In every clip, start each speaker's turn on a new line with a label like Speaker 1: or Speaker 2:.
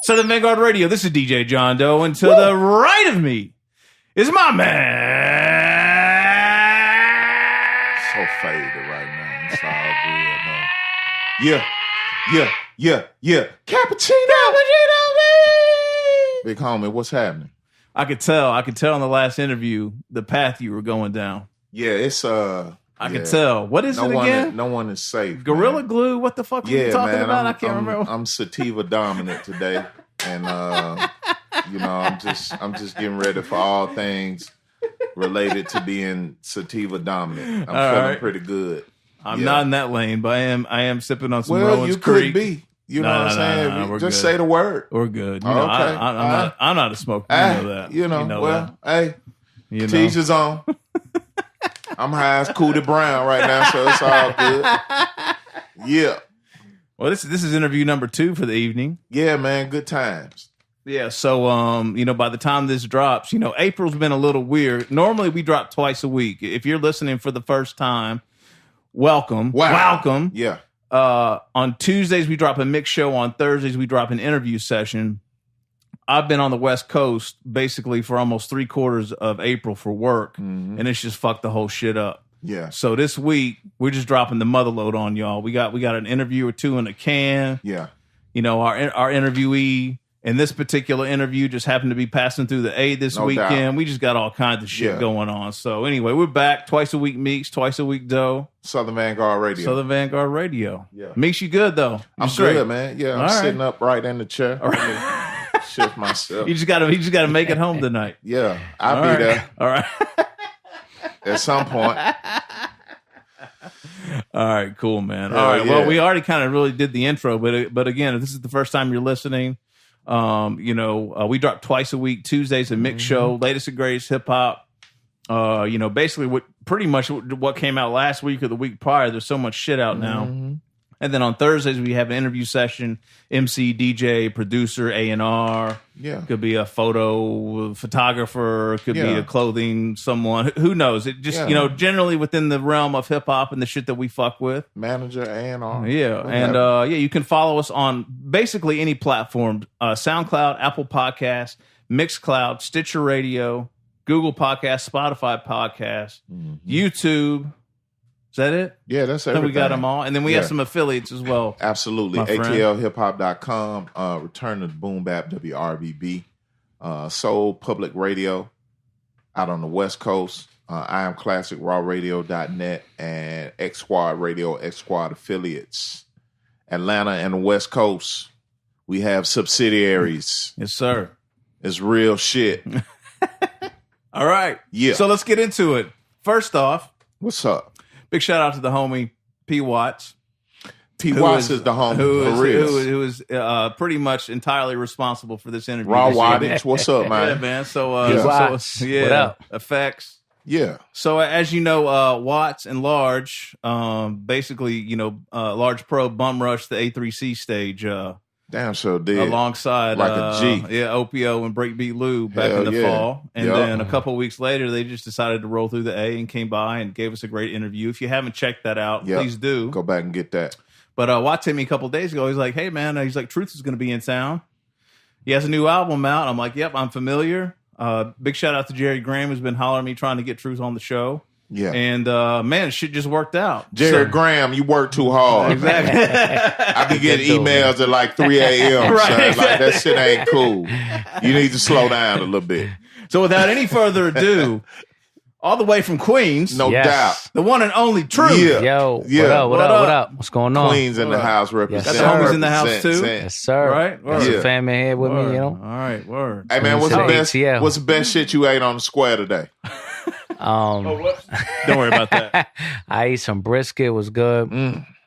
Speaker 1: Southern Vanguard Radio. This is DJ John Doe, and to the right of me is my man.
Speaker 2: So faded right now. It's all good, man. Yeah. Cappuccino. Big homie, what's happening?
Speaker 1: I could tell in the last interview the path you were going down.
Speaker 2: Yeah, it's
Speaker 1: I could tell. What is it again?
Speaker 2: No one is safe.
Speaker 1: Gorilla Glue? What the fuck are you talking about? I can't remember.
Speaker 2: I'm sativa dominant today, and I'm just getting ready for all things related to being sativa dominant. I'm feeling pretty good.
Speaker 1: I'm not in that lane, but I am sipping on some Rowan's Creek.
Speaker 2: Could be. You know what I'm saying? Just say the word.
Speaker 1: We're good.
Speaker 2: Okay.
Speaker 1: I'm not a smoker. You know that.
Speaker 2: You know hey, teach his own. I'm high as Cootie Brown right now, so it's all good. Yeah.
Speaker 1: Well, this is interview number 2 for the evening.
Speaker 2: Yeah, man. Good times.
Speaker 1: Yeah. So, by the time this drops, April's been a little weird. Normally, we drop twice a week. If you're listening for the first time, welcome.
Speaker 2: Wow.
Speaker 1: Welcome.
Speaker 2: Yeah.
Speaker 1: On Tuesdays, we drop a mix show. On Thursdays, we drop an interview session. I've been on the West Coast basically for almost 3/4 of April for work, and it's just fucked the whole shit up.
Speaker 2: Yeah.
Speaker 1: So this week, we're just dropping the mother load on y'all. We got an interview or two in the can.
Speaker 2: Yeah.
Speaker 1: Our interviewee in this particular interview just happened to be passing through the A this weekend.
Speaker 2: Doubt.
Speaker 1: We just got all kinds of shit going on. So anyway, we're back. Twice a week Meeks, twice a week Doe.
Speaker 2: Southern Vanguard Radio.
Speaker 1: Southern Vanguard Radio.
Speaker 2: Yeah.
Speaker 1: Meeks, you good though?
Speaker 2: I'm
Speaker 1: straight.
Speaker 2: good, man. Yeah, I'm sitting up right in the chair.
Speaker 1: All right.
Speaker 2: Shift myself.
Speaker 1: You just gotta make it home tonight.
Speaker 2: Yeah, I'll be there.
Speaker 1: All right.
Speaker 2: At some point.
Speaker 1: All right, cool, man. All right. Well, we already kind of really did the intro, but again, if this is the first time you're listening, we drop twice a week, Tuesdays, a mix show, latest and greatest hip hop. Basically what came out last week or the week prior. There's so much shit out now. And then on Thursdays, we have an interview session, MC, DJ, producer, A&R.
Speaker 2: Yeah.
Speaker 1: Could be a photographer. Could be a clothing someone. Who knows? It just, generally within the realm of hip-hop and the shit that we fuck with.
Speaker 2: Manager, A&R.
Speaker 1: Yeah. And, you can follow us on basically any platform. SoundCloud, Apple Podcasts, Mixcloud, Stitcher Radio, Google Podcasts, Spotify Podcasts, YouTube. Is that it?
Speaker 2: Yeah, that's everything.
Speaker 1: We got them all. And then we have some affiliates as well.
Speaker 2: Absolutely. ATLHipHop.com. Return to BoomBap, WRBB. Soul Public Radio out on the West Coast. I Am Classic, RawRadio.net. And X Squad Radio, X Squad affiliates. Atlanta and the West Coast. We have subsidiaries.
Speaker 1: Yes, sir.
Speaker 2: It's real shit.
Speaker 1: All right.
Speaker 2: Yeah.
Speaker 1: So let's get into it. First off.
Speaker 2: What's up?
Speaker 1: Big shout out to the homie P. Watts.
Speaker 2: P. Watts is the homie
Speaker 1: who is pretty much entirely responsible for this interview.
Speaker 2: Raw Wattage, what's up, man?
Speaker 1: Yeah, man. So,
Speaker 3: Watts.
Speaker 1: What up? Effects.
Speaker 2: Yeah.
Speaker 1: So as you know, Watts and Large, basically, Large Pro bum rushed the A3C stage.
Speaker 2: Damn sure did.
Speaker 1: Alongside
Speaker 2: like a G.
Speaker 1: OPO and Breakbeat Lou back in the fall. And then a couple of weeks later, they just decided to roll through the A and came by and gave us a great interview. If you haven't checked that out, please do.
Speaker 2: Go back and get that.
Speaker 1: But Watts hit me a couple of days ago. He's like, hey, man, Truth is going to be in town. He has a new album out. I'm like, yep, I'm familiar. Big shout out to Jerry Graham, who's been hollering at me trying to get Truth on the show.
Speaker 2: Yeah.
Speaker 1: And, man, shit just worked out.
Speaker 2: Jared Graham, you work too hard.
Speaker 1: Exactly.
Speaker 2: I be getting emails at like 3 a.m.
Speaker 1: Right,
Speaker 2: son.
Speaker 1: exactly.
Speaker 2: Like, that shit ain't cool. You need to slow down a little bit.
Speaker 1: So without any further ado, all the way from Queens.
Speaker 2: No doubt.
Speaker 1: The one and only Truth.
Speaker 2: Yeah.
Speaker 3: Yo,
Speaker 2: Yeah.
Speaker 3: what up? What's going on?
Speaker 2: Queens in the house represent.
Speaker 1: Got the homies in the house too.
Speaker 3: Yes, sir.
Speaker 1: Right?
Speaker 3: Got some family here with
Speaker 1: Word.
Speaker 3: me,
Speaker 1: All right, word.
Speaker 2: Hey, man, what's
Speaker 3: ATL.
Speaker 2: the best shit you ate on the square today?
Speaker 1: Don't worry about that.
Speaker 3: I ate some brisket. It was good.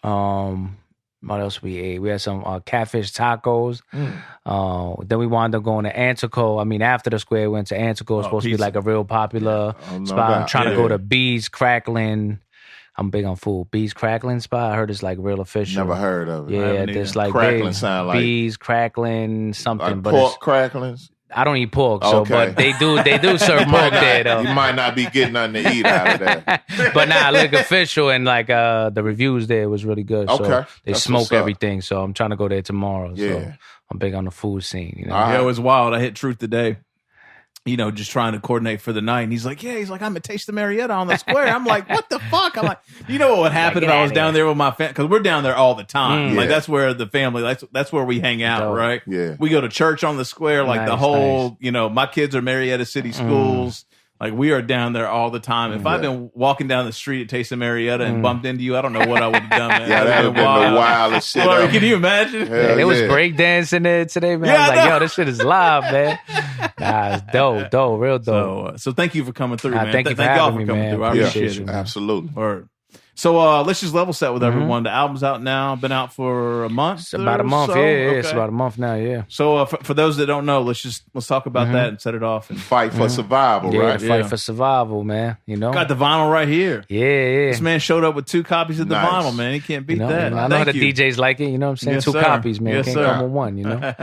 Speaker 3: What else we ate? We had some catfish tacos. Then we wound up going to Antico. I mean, after the square, we went to Antico. It's supposed to be like a real popular spot. I'm trying to go to Bees Crackling. I'm big on food. Bees Crackling spot. I heard it's like real official.
Speaker 2: Never heard of it.
Speaker 3: Yeah, there's like
Speaker 2: Crackling sound like
Speaker 3: Bees Crackling something.
Speaker 2: like
Speaker 3: but
Speaker 2: pork cracklings.
Speaker 3: I don't eat pork, so but they do serve pork there though.
Speaker 2: You might not be getting nothing to eat out of that.
Speaker 3: But nah, look official, and like the reviews there was really good.
Speaker 2: Okay.
Speaker 3: So they
Speaker 2: That's
Speaker 3: smoke
Speaker 2: what's up.
Speaker 3: everything. So I'm trying to go there tomorrow.
Speaker 2: Yeah.
Speaker 3: So I'm big on the food scene. You know?
Speaker 2: All right.
Speaker 1: Yeah, it was wild. I hit Truth today. You know, just trying to coordinate for the night. And he's like, I'm a Taste of Marietta on the square. I'm like, what the fuck? I'm like, you know what would happen if I was down there with my family? Because we're down there all the time. Like, that's where the family, that's where we hang out, right?
Speaker 2: Yeah.
Speaker 1: We go to church on the square, like the whole, you know, my kids are Marietta City schools. Like, we are down there all the time. If I'd been walking down the street at Taste of Marietta and bumped into you, I don't know what I would have done, man.
Speaker 2: Yeah, that would have been the wildest shit.
Speaker 1: Well, can you imagine?
Speaker 3: There was breakdancing there today, man. I was like, yo, this shit is live, man. Nah, it's dope, real dope.
Speaker 1: So thank you for coming through, man.
Speaker 3: Thank you for
Speaker 1: y'all
Speaker 3: having
Speaker 1: for
Speaker 3: me,
Speaker 1: coming
Speaker 3: man.
Speaker 1: through. I appreciate it.
Speaker 2: Absolutely.
Speaker 1: Word. So let's just level set with everyone. The album's out now. Been out for a month.
Speaker 3: It's about a month,
Speaker 1: so?
Speaker 3: yeah. It's about a month now, yeah.
Speaker 1: So for those that don't know, let's talk about that and set it off. And
Speaker 2: Fight for survival,
Speaker 3: Yeah,
Speaker 2: right?
Speaker 3: fight for survival, man. You know,
Speaker 1: got the vinyl right here.
Speaker 3: Yeah.
Speaker 1: This man showed up with 2 copies of the
Speaker 2: Nice.
Speaker 1: vinyl, man. He can't beat
Speaker 3: You know,
Speaker 1: that.
Speaker 3: I know how
Speaker 1: Thank
Speaker 3: the
Speaker 1: you.
Speaker 3: DJs like it. You know what I'm saying?
Speaker 1: Yes,
Speaker 3: 2
Speaker 1: sir.
Speaker 3: copies, man.
Speaker 1: Yes,
Speaker 3: Can't
Speaker 1: sir.
Speaker 3: come with one. You know.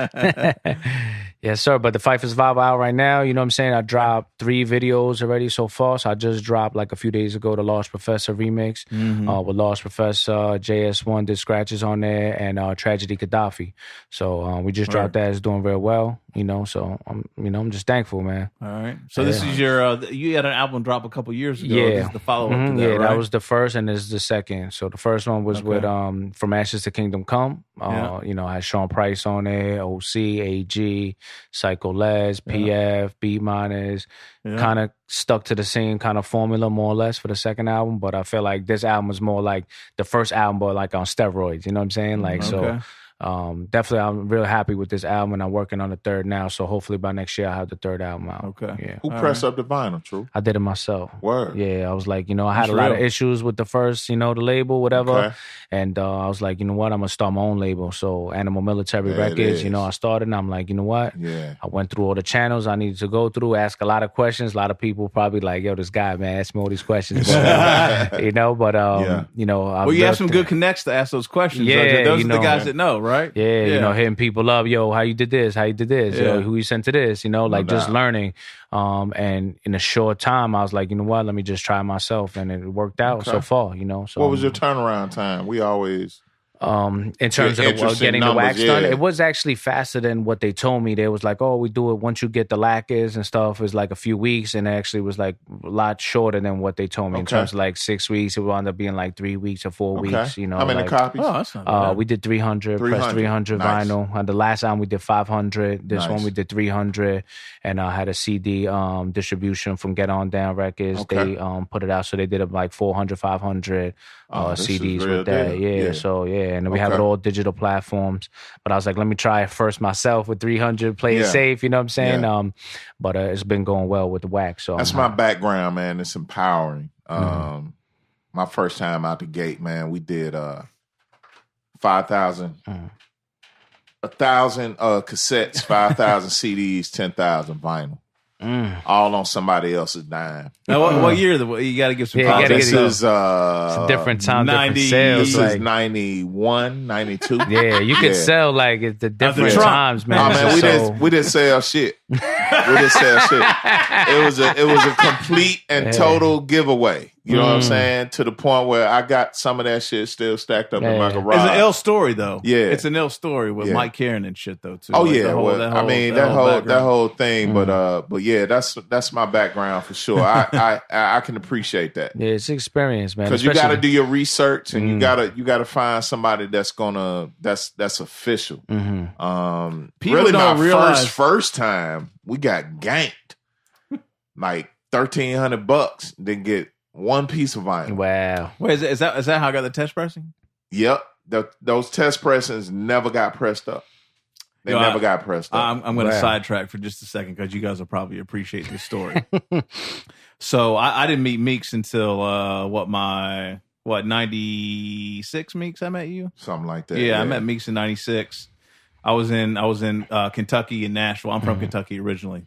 Speaker 3: Yes, sir. But the Fight for Survival out right now. You know what I'm saying? I dropped 3 videos already so far. So I just dropped like a few days ago the Lost Professor remix with Lost Professor, JS1 did scratches on there, and Tragedy Khadafi. So we just dropped that. It's doing very well. You know, so I'm just thankful, man.
Speaker 1: All right. So this is your you had an album drop a couple years ago.
Speaker 3: Yeah.
Speaker 1: This is the follow up to that,
Speaker 3: Yeah,
Speaker 1: right?
Speaker 3: that was the first, and this is the second. So the first one was with From Ashes to Kingdom Come. You know, I had Sean Price on there, OC, AG, Psycho Les, PF, Beatminerz. Kind of stuck to the same kind of formula more or less for the second album, but I feel like this album was more like the first album, but like on steroids. You know what I'm saying? Like so. Definitely, I'm real happy with this album, and I'm working on the third now. So hopefully by next year, I'll have the third album out.
Speaker 1: Okay.
Speaker 3: Yeah.
Speaker 2: Who pressed up the vinyl, True?
Speaker 3: I did it myself.
Speaker 2: Word.
Speaker 3: Yeah, I was like, you know, I had a lot of issues with the first, you know, the label, whatever.
Speaker 2: Okay.
Speaker 3: And I was like, you know what, I'm going to start my own label. So Animal Military
Speaker 2: There it
Speaker 3: Records, you know,
Speaker 2: is.
Speaker 3: I started, and I'm like, you know what?
Speaker 2: Yeah.
Speaker 3: I went through all the channels I needed to go through, ask a lot of questions. A lot of people probably like, yo, this guy, man, ask me all these questions. But, you know, but, you know.
Speaker 1: Well, you have some good connects to ask those questions.
Speaker 3: Yeah,
Speaker 1: those
Speaker 3: you
Speaker 1: are the
Speaker 3: know.
Speaker 1: guys that know, right?
Speaker 3: Yeah, you know, hitting people up, yo, how you did this, yo, who you sent to this, you know, like just learning. And in a short time, I was like, you know what, let me just try myself, and it worked out so far, you know. So
Speaker 2: What was your turnaround time? We always
Speaker 3: in terms of
Speaker 2: interesting
Speaker 3: getting the
Speaker 2: numbers,
Speaker 3: wax done,
Speaker 2: yeah.
Speaker 3: it was actually faster than what they told me. They was like, oh, we do it once you get the lacquers and stuff. It's like a few weeks, and it actually was like a lot shorter than what they told me in terms of like 6 weeks. It wound up being like 3 weeks or 4 weeks. You know,
Speaker 2: how many
Speaker 3: like,
Speaker 2: copies?
Speaker 1: Oh, that's not bad.
Speaker 3: we did 300, press 300
Speaker 2: Nice.
Speaker 3: vinyl. The last time we did 500. This one we did 300, and I had a CD distribution from Get On Down Records.
Speaker 2: Okay.
Speaker 3: They put it out, so they did it like 400, 500
Speaker 2: this is
Speaker 3: CDs
Speaker 2: real
Speaker 3: with that.
Speaker 2: deal.
Speaker 3: Yeah,
Speaker 2: Yeah.
Speaker 3: so yeah, and then we have it all digital platforms. But I was like, let me try it first myself with 300, play it safe. You know what I'm saying?
Speaker 2: Yeah.
Speaker 3: But it's been going well with the wax. So
Speaker 2: That's my background, man. It's empowering. My first time out the gate, man, we did 5,000, 1,000 cassettes, 5,000 CDs, 10,000 vinyl. All on somebody else's dime.
Speaker 1: Now, what year? You got to give some.
Speaker 3: Yeah, you gotta
Speaker 2: This
Speaker 3: get it.
Speaker 2: is
Speaker 3: It's a different time,
Speaker 1: 90
Speaker 3: different sales.
Speaker 2: this
Speaker 3: Like,
Speaker 2: is 91, 92.
Speaker 3: yeah, you could
Speaker 2: Yeah.
Speaker 3: sell like at the different
Speaker 1: Trump.
Speaker 3: times, man.
Speaker 2: Oh
Speaker 3: It's
Speaker 2: man,
Speaker 3: just
Speaker 2: we didn't sell shit. We didn't sell shit. It was a complete and total giveaway. You know what I'm saying? To the point where I got some of that shit still stacked up in my garage.
Speaker 1: It's an ill story though.
Speaker 2: Yeah.
Speaker 1: It's an ill story with
Speaker 2: Yeah.
Speaker 1: Mike Karen and shit though too.
Speaker 2: Oh
Speaker 1: Like,
Speaker 2: yeah,
Speaker 1: the whole-
Speaker 2: well,
Speaker 1: that
Speaker 2: I mean that
Speaker 1: background.
Speaker 2: whole thing, but yeah, that's my background for sure. I can appreciate that
Speaker 3: yeah, it's experience, man.
Speaker 2: because you got to
Speaker 3: Especially-
Speaker 2: do your research and you got to find somebody that's official.
Speaker 1: People
Speaker 2: Really,
Speaker 1: don't
Speaker 2: my
Speaker 1: realize-
Speaker 2: first time we got ganked like $1,300. Didn't get one piece of vinyl.
Speaker 3: Wow.
Speaker 1: Wait, is that how I got the test pressing?
Speaker 2: Yep, those test pressings never got pressed up. They
Speaker 1: Yo,
Speaker 2: never got pressed up.
Speaker 1: I'm going to
Speaker 3: Wow.
Speaker 1: sidetrack for just a second because you guys will probably appreciate this story. So I didn't meet Meeks until 96 Meeks I met you?
Speaker 2: Something like that.
Speaker 1: Yeah, I met Meeks in 96. I was in Kentucky in Nashville. I'm from Kentucky originally.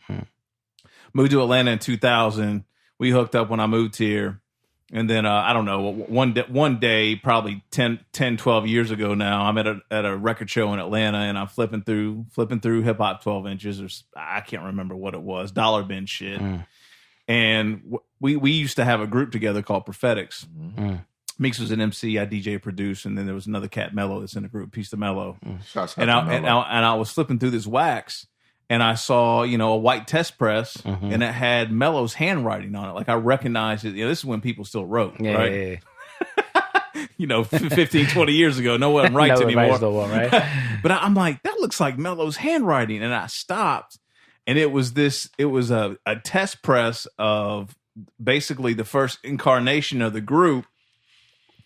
Speaker 1: Moved to Atlanta in 2000. We hooked up when I moved here. And then I don't know, one day, probably 10, 12 years ago now, I'm at a record show in Atlanta, and I'm flipping through hip hop 12 inches, or I can't remember what it was, dollar bin shit. And we used to have a group together called Prophetics. Meeks was an MC, I DJ produced, and then there was another cat, Mello, that's in the group, Peace to Mello. And I was flipping through this wax, and I saw, a white test press, and it had Mello's handwriting on it. Like, I recognized it. This is when people still wrote, right? Yeah. 15, 20 years ago, no one writes anymore.
Speaker 3: Right?
Speaker 1: But I'm like, that looks like Mello's handwriting. And I stopped, and it was a test press of basically the first incarnation of the group.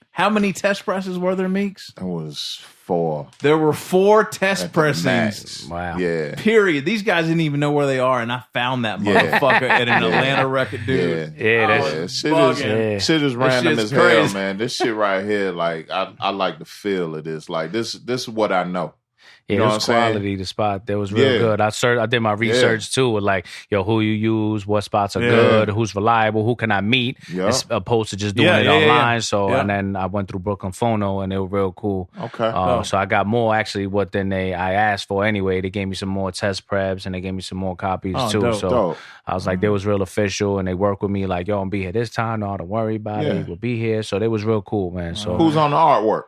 Speaker 1: How many test presses were there, Meeks?
Speaker 2: It was 4.
Speaker 1: There were 4 test pressings.
Speaker 3: Wow.
Speaker 2: Yeah.
Speaker 1: Period. These guys didn't even know where they are, and I found that motherfucker at an Atlanta record, dude.
Speaker 3: Yeah.
Speaker 2: Shit is random as hell, man. This shit right here, like, I like the feel of this. Like, this is what I know.
Speaker 3: Yeah, it was quality, the spot. That was real good. I did my research too with like, who you use, what spots are good, who's reliable, who can I meet, as opposed to just doing it online. So, and then I went through Brooklyn Phono, and they were real cool.
Speaker 2: Okay.
Speaker 3: So I got more actually I asked for anyway. They gave me some more test preps, and they gave me some more copies too.
Speaker 2: Dope,
Speaker 3: so
Speaker 2: dope.
Speaker 3: I was like, they was real official, and they worked with me like, I'll be here this time. No, don't worry about it. We'll be here. So they was real cool, man. So
Speaker 2: who's on the artwork?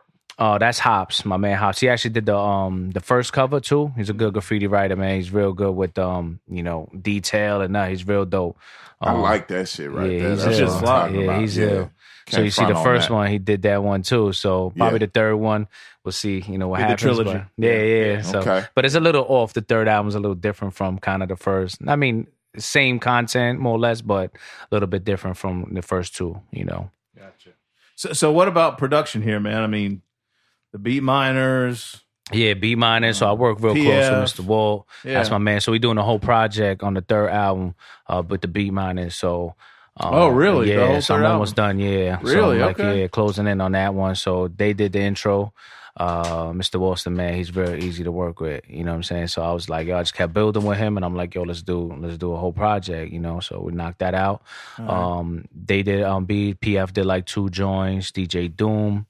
Speaker 3: That's Hops, my man Hops. He actually did the first cover too. He's a good graffiti writer, man. He's real good with detail, and he's real dope.
Speaker 2: I like that shit right there.
Speaker 3: He's
Speaker 2: That's
Speaker 3: ill.
Speaker 2: what I'm talking about.
Speaker 3: He's ill. So you see the first one, he did that one too. So probably the third one, we'll see, what happens.
Speaker 1: The trilogy.
Speaker 3: Yeah. So, but it's a little off. The third album's a little different from kind of the first. I mean, same content more or less, but a little bit different from the first two.
Speaker 1: Gotcha. So what about production here, man? I mean, the Beatminerz.
Speaker 3: Yeah, Beatminerz. So I work real
Speaker 1: PF.
Speaker 3: close with Mr. Walt. That's my man. So we doing the whole project on the third album with the Beatminerz. So
Speaker 1: really?
Speaker 3: Yeah, so I'm almost done. Yeah.
Speaker 1: Really?
Speaker 3: So
Speaker 1: Okay.
Speaker 3: Yeah, closing in on that one. So they did the intro. Mr. Walt's the man. He's very easy to work with. You know what I'm saying? So I was like, I just kept building with him, and I'm like, let's do a whole project. So we knocked that out. They did PF did like 2 joints. DJ Doom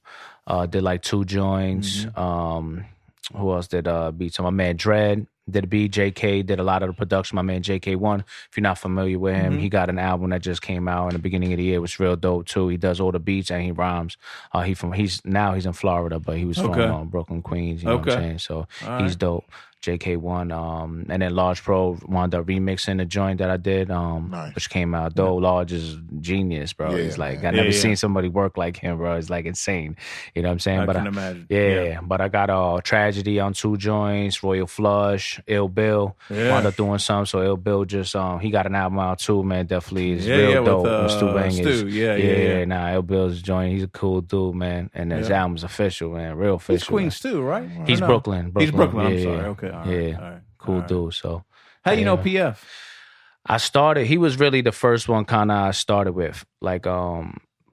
Speaker 3: did like 2 joints. Who else did beats? So my man Dread did a beat. JK did a lot of the production. My man JK1, if you're not familiar with him, he got an album that just came out in the beginning of the year. It was real dope too. He does all the beats and he rhymes. He's in Florida, but he was from Brooklyn, Queens. You know what I'm saying? So he's dope. JK1, and then Large Pro wound up remixing the joint that I did, which came out dope. Large is genius, bro. He's like, I never seen somebody work like him, bro. It's like insane. You know what I'm saying?
Speaker 1: I can imagine.
Speaker 3: Yeah, but I got Tragedy on 2 joints, Royal Flush, Ill Bill. Wound up doing some, so Ill Bill just, he got an album out too, man. Definitely is real dope. With Stu Bangers.
Speaker 1: Stu,
Speaker 3: Nah, Ill Bill's joint. He's a cool dude, man. And his album's official, man. Real official.
Speaker 1: He's Queens Stu, right?
Speaker 3: He's Brooklyn.
Speaker 1: He's Brooklyn. I'm sorry. Okay. All right.
Speaker 3: Cool dude. So,
Speaker 1: how you know PF?
Speaker 3: He was really the first one kind of I started with. Like,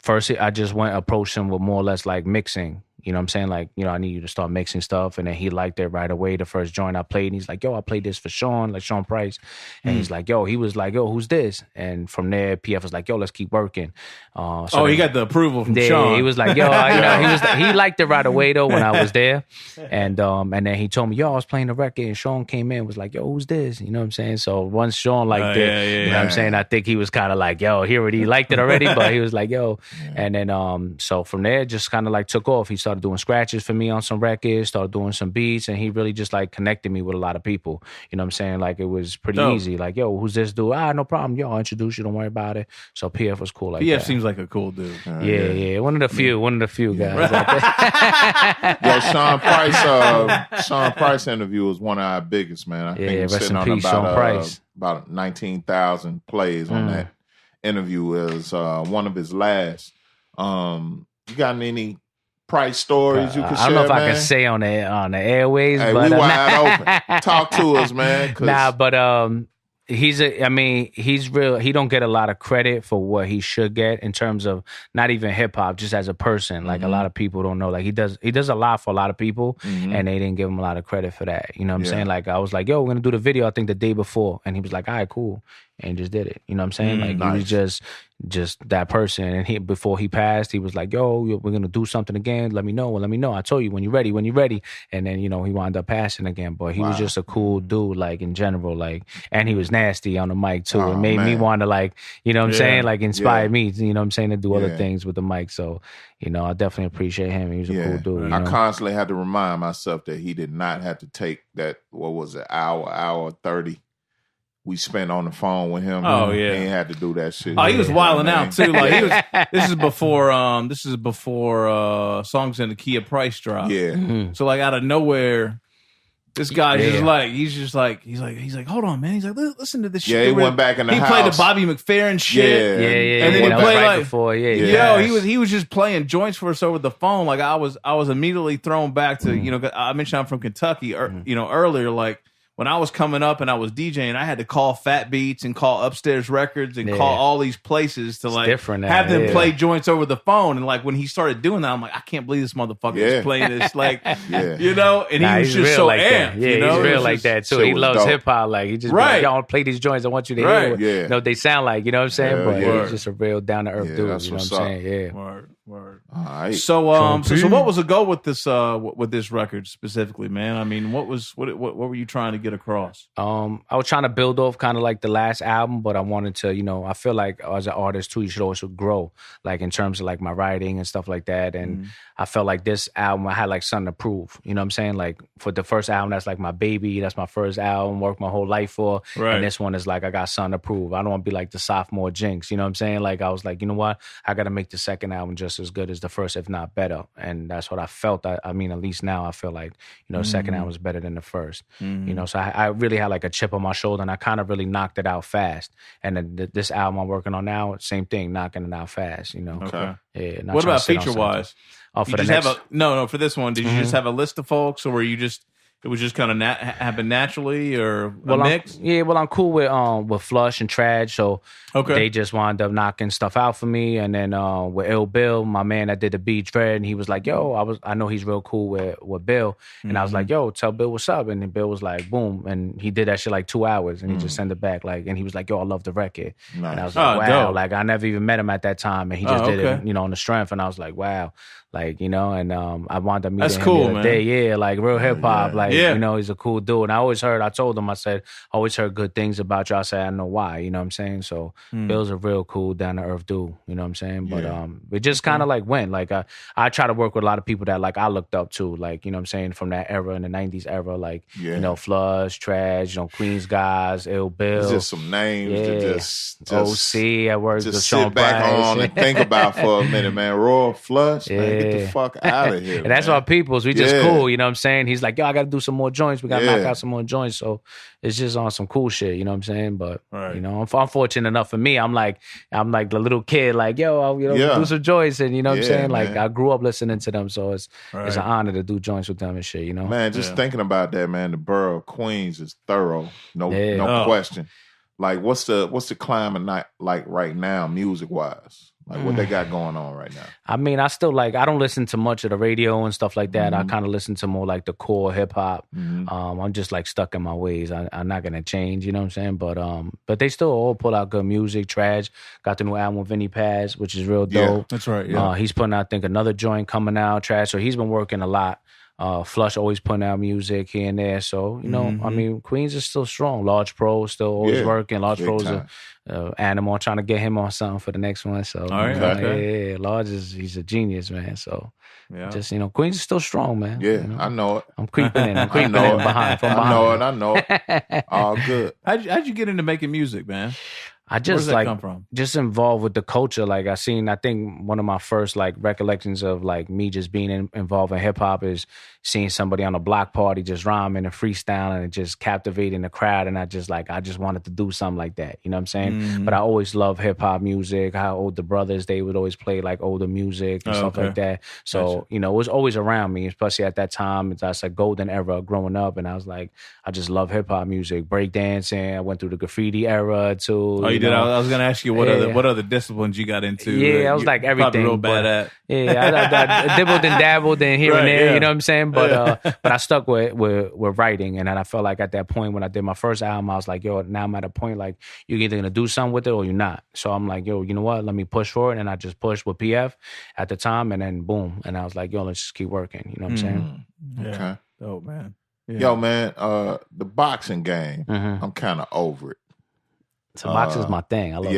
Speaker 3: first I just approached him with more or less like mixing. You know what I'm saying? Like, I need you to start mixing stuff. And then he liked it right away. The first joint I played, and he's like, I played this for Sean, like Sean Price. And he's like, he was like, who's this? And from there, PF was like, let's keep working.
Speaker 1: He got the approval from Sean.
Speaker 3: He was like, he liked it right away though when I was there. And then he told me, I was playing the record, and Sean came in and was like, who's this? You know what I'm saying? So once Sean liked it, you know what I'm saying? I think he was kind of like, he liked it already, but he was like, And then, so from there, just kind of like took off. He started doing scratches for me on some records, started doing some beats, and he really just like connected me with a lot of people. You know what I'm saying? Like, it was pretty easy. Like, who's this dude? No problem. I'll introduce you. Don't worry about it. So PF was cool like
Speaker 1: PF
Speaker 3: that.
Speaker 1: Seems like a cool dude.
Speaker 3: Yeah. One of the few guys. Like
Speaker 2: Sean Price interview was one of our biggest, man. I think we're
Speaker 3: rest
Speaker 2: sitting
Speaker 3: in
Speaker 2: on
Speaker 3: peace, Sean Price.
Speaker 2: about 19,000 plays on that interview. Is one of his last. You got any Price stories you can share?
Speaker 3: I don't know if
Speaker 2: man?
Speaker 3: I can say on the airways,
Speaker 2: hey,
Speaker 3: but
Speaker 2: we wide open. Talk to us, man.
Speaker 3: But he's real. He don't get a lot of credit for what he should get in terms of not even hip hop, just as a person. Like a lot of people don't know. Like he does a lot for a lot of people, and they didn't give him a lot of credit for that. You know what I'm saying? Like I was like, we're gonna do the video. I think the day before, and he was like, all right, cool. and just did it. You know what I'm saying? Like he was just that person. And before he passed, he was like, yo, we're gonna do something again. Let me know. I told you when you're ready. And then, he wound up passing again. But he was just a cool dude, like in general, like, and he was nasty on the mic too. It made me want to, like, you know what I'm saying? Like inspire me, you know what I'm saying, to do other things with the mic. So, I definitely appreciate him. He was a cool dude.
Speaker 2: I constantly had to remind myself that he did not have to take that, what was it, hour 30 we spent on the phone with him.
Speaker 1: Oh
Speaker 2: He
Speaker 1: yeah,
Speaker 2: ain't had to do that shit.
Speaker 1: Oh, he was wilding out too. Like this is before Songs in the Key of Price drop.
Speaker 2: Yeah.
Speaker 1: So like out of nowhere, this guy's he's like, hold on, man. He's like, listen to this shit.
Speaker 2: Yeah, he went back in the house.
Speaker 1: He played the Bobby McFerrin shit.
Speaker 3: Yeah.
Speaker 1: And then he played
Speaker 3: right
Speaker 1: like
Speaker 3: before,
Speaker 1: he was just playing joints for us over the phone. Like I was immediately thrown back to I mentioned I'm from Kentucky. Earlier, like. When I was coming up and I was DJing, I had to call Fat Beats and call Upstairs Records and call all these places to like have them play joints over the phone. And like when he started doing that, I'm like, I can't believe this motherfucker is playing this. Like, and he was just so
Speaker 3: like
Speaker 1: amped.
Speaker 3: Yeah, he's real like that too. He loves hip hop. Like he just like, y'all play these joints. I want you to hear what they sound like. You know what I'm saying? But he's just a real down to earth dude. You know what I'm saying? Yeah.
Speaker 1: Word.
Speaker 2: All right.
Speaker 1: So what was the goal with this record specifically, man? I mean, what were you trying to get across?
Speaker 3: I was trying to build off kind of like the last album, but I wanted to, I feel like as an artist too, you should also grow, like in terms of like my writing and stuff like that. And I felt like this album, I had like something to prove. You know what I'm saying? Like for the first album, that's like my baby. That's my first album, worked my whole life for. Right. And this one is like, I got something to prove. I don't want to be like the sophomore jinx. You know what I'm saying? Like I was like, you know what? I got to make the second album just as good as the first, if not better. And that's what I felt. I mean, at least now I feel like, the second album was better than the first. So I really had like a chip on my shoulder, and I kind of really knocked it out fast. And then this album I'm working on now, same thing, knocking it out fast.
Speaker 1: Okay.
Speaker 3: Yeah.
Speaker 1: What about feature wise?
Speaker 3: For the next...
Speaker 1: for this one, did you just have a list of folks, or were you just? It was just kind of happen naturally, or a mix?
Speaker 3: I'm cool with Flush and Trad, so they just wound up knocking stuff out for me. And then with Ill Bill, my man that did the beat Dread, and he was like, "Yo, I know he's real cool with Bill," and I was like, "Yo, tell Bill what's up." And then Bill was like, "Boom," and he did that shit like 2 hours, and he just sent it back and he was like, "Yo, I love the record," and I was like, "Wow!"
Speaker 1: Dope.
Speaker 3: Like I never even met him at that time, and he just did it, on the strength, and I was like, "Wow." Like, and I wound up meeting him the other day. Yeah, like real hip hop. Like, he's a cool dude. And I told him, I always heard good things about you. I said, I know why, you know what I'm saying? So Bill's a real cool, down to earth dude, you know what I'm saying? But it just kind of like went. Like I try to work with a lot of people that like I looked up to, like, you know what I'm saying, from that era, in the 90s era, like, Flush, Trash, Queens Guys, Ill Bill.
Speaker 2: It's just some names that just
Speaker 3: OC, I worked with
Speaker 2: just
Speaker 3: Sean
Speaker 2: sit back
Speaker 3: Price.
Speaker 2: on and think about for a minute, man. Royal Flush, man, get the fuck out of here.
Speaker 3: And that's our peoples. We just cool, you know what I'm saying? He's like, yo, I got to do some more joints. We got to knock out some more joints. So it's just on some cool shit, you know what I'm saying? But, I'm fortunate enough for me. I'm like the little kid, like, yo, I'll do some joints. And you know what I'm saying? Like, man. I grew up listening to them. So it's an honor to do joints with them and shit,
Speaker 2: Man, just thinking about that, man, the borough of Queens is thorough. No question. Like, what's the climate like right now, music-wise? Like, what they got going on right now?
Speaker 3: I mean, I still I don't listen to much of the radio and stuff like that. I kind of listen to more like the core hip-hop. I'm just like stuck in my ways. I'm not going to change, you know what I'm saying? But they still all pull out good music. Trash got the new album with Vinny Paz, which is real dope.
Speaker 1: Yeah, that's right, yeah.
Speaker 3: He's putting out, I think, another joint coming out, Trash. So he's been working a lot. Flush always putting out music here and there. So, I mean, Queens is still strong. Large Pro still always working. Large Pro's a animal. Trying to get him on something for the next one. So, Large he's a genius, man. So, just, Queens is still strong, man.
Speaker 2: Yeah, I know it.
Speaker 3: I'm creeping in. From behind.
Speaker 2: I know it. All good.
Speaker 1: How'd you get into making music, man?
Speaker 3: I just come from? Just involved with the culture. Like I think one of my first like recollections of like me just being involved in hip hop is seeing somebody on a block party just rhyming and freestyling and just captivating the crowd. And I just wanted to do something like that. You know what I'm saying? But I always loved hip hop music. How older brothers, they would always play like older music and stuff like that. So, it was always around me, especially at that time. That's a golden era growing up. And I was like, I just love hip hop music, breakdancing. I went through the graffiti era too.
Speaker 1: you did. I was going to ask you what other disciplines you got into.
Speaker 3: Yeah, I was like everything.
Speaker 1: Real bad at.
Speaker 3: Yeah, I dibbled and dabbled and here and there. You know what I'm saying? But I stuck with writing, and then I felt like at that point when I did my first album, I was like, yo, now I'm at a point like you're either gonna do something with it or you're not. So I'm like, yo, you know what? Let me push for it, and I just pushed with PF at the time, and then boom, and I was like, yo, let's just keep working. You know what I'm saying?
Speaker 2: Okay.
Speaker 1: Oh man. Yeah.
Speaker 2: Yo, man, the boxing game, I'm kind of over it.
Speaker 3: So boxing's my thing. I love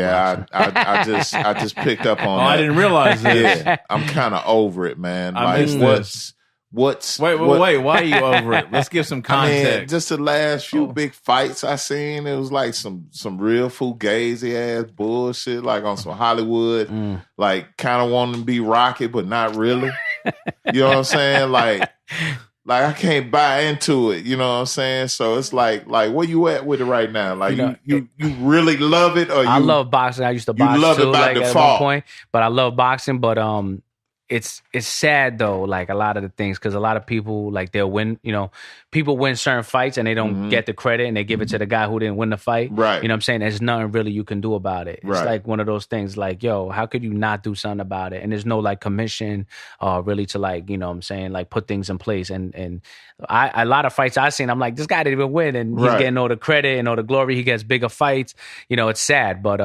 Speaker 3: boxing.
Speaker 2: I just picked up on that.
Speaker 1: I didn't realize this.
Speaker 2: Yeah, I'm kind of over it, man.
Speaker 1: I missed this. Wait, why are you over it? Let's give some context.
Speaker 2: I mean, just the last few big fights I seen, it was like some real fugazi ass bullshit, like on some Hollywood, like kind of wanting to be Rocky, but not really. You know what I'm saying? Like I can't buy into it. You know what I'm saying? So it's like where you at with it right now? Like you really love it, or I
Speaker 3: love boxing. I used to box
Speaker 2: love
Speaker 3: too,
Speaker 2: it by
Speaker 3: like
Speaker 2: default.
Speaker 3: at one point, but I love boxing. But it's sad though, like a lot of the things, because a lot of people like they'll win, people win certain fights and they don't get the credit and they give it to the guy who didn't win the fight.
Speaker 2: Right.
Speaker 3: You know what I'm saying? There's nothing really you can do about it. It's
Speaker 2: right.
Speaker 3: like one of those things like, yo, how could you not do something about it? And there's no like commission really to like, you know what I'm saying, like put things in place. And a lot of fights I've seen, I'm like, this guy didn't even win and he's getting all the credit and all the glory. He gets bigger fights. It's sad, but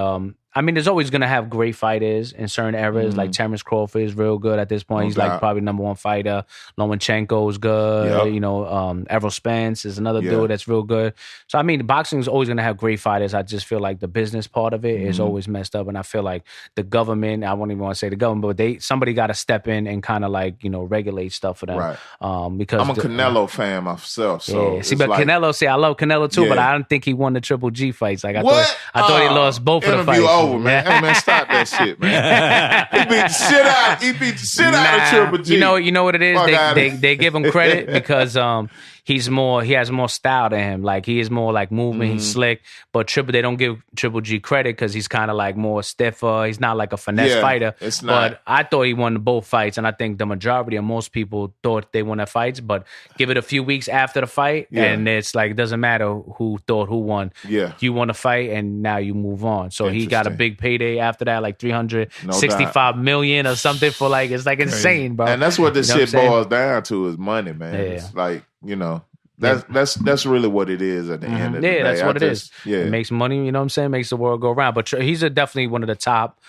Speaker 3: I mean, there's always going to have great fighters in certain eras. Like Terrence Crawford is real good at this point. He's like probably number one fighter. Lomachenko is good. Yep. Errol Spence is another dude that's real good. So, I mean, boxing is always going to have great fighters. I just feel like the business part of it is always messed up. And I feel like the government, I won't even want to say the government, but somebody got to step in and kind of like, regulate stuff for them.
Speaker 2: Right.
Speaker 3: Because
Speaker 2: I'm a Canelo fan myself. So
Speaker 3: see, but like, Canelo, I love Canelo too, but I don't think he won the Triple G fights. Like I thought he lost both of the fights.
Speaker 2: Over, man. Hey, man, stop that shit, man. He beat the shit out of Triple G.
Speaker 3: You know what it is? They give him credit because he has more style than him. Like he is more like movement, he's slick. But they don't give Triple G credit because he's kind of like more stiffer. He's not like a finesse fighter.
Speaker 2: It's not.
Speaker 3: But I thought he won both fights, and I think the majority of most people thought they won their fights. But give it a few weeks after the fight, and it's like it doesn't matter who thought who won.
Speaker 2: Yeah,
Speaker 3: you won the fight, and now you move on. So he got a big payday after that, like $365 million or something for like it's like insane, bro.
Speaker 2: And that's what this shit boils down to is money, man. It's like that's really what it is at the end of the day.
Speaker 3: Yeah, that's what it is.
Speaker 2: Yeah,
Speaker 3: it makes money. You know what I'm saying? Makes the world go round. But he's definitely one of the top